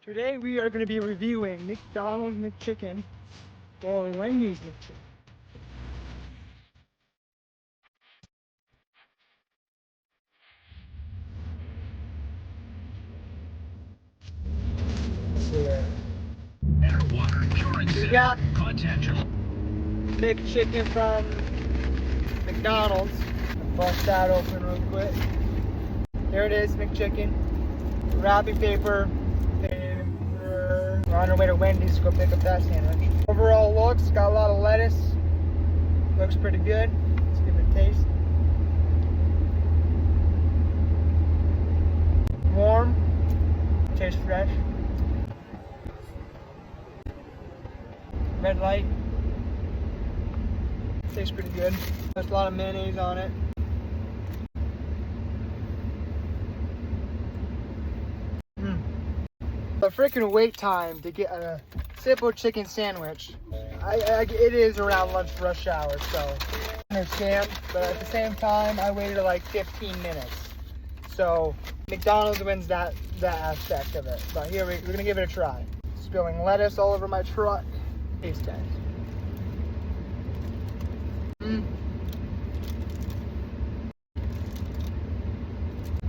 Today we are going to be reviewing McDonald's McChicken or Wendy's McChicken. We got McChicken from McDonald's. Bust that open real quick. Here it is, McChicken. Wrapping paper. We're on our way to Wendy's to go pick up that sandwich. Overall looks, got a lot of lettuce. Looks pretty good. Let's give it a taste. Warm. Tastes fresh. Red light. Tastes pretty good. There's a lot of mayonnaise on it. The freaking wait time to get a simple chicken sandwich, it is around lunch rush hour, so I understand, but at the same time, I waited like 15 minutes. So McDonald's wins that aspect of it. But here we're gonna give it a try. Spilling lettuce all over my truck. Taste test.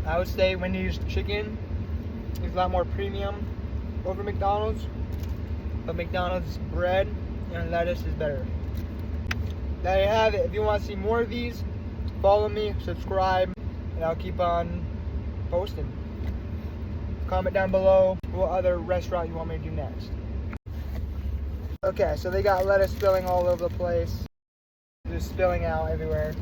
I would say Wendy's chicken is a lot more premium over McDonald's, but McDonald's bread and lettuce is better. There you have it. If you want to see more of these, follow me, subscribe, and I'll keep on posting. Comment down below what other restaurant you want me to do next. Okay, so they got lettuce spilling all over the place. Just spilling out everywhere.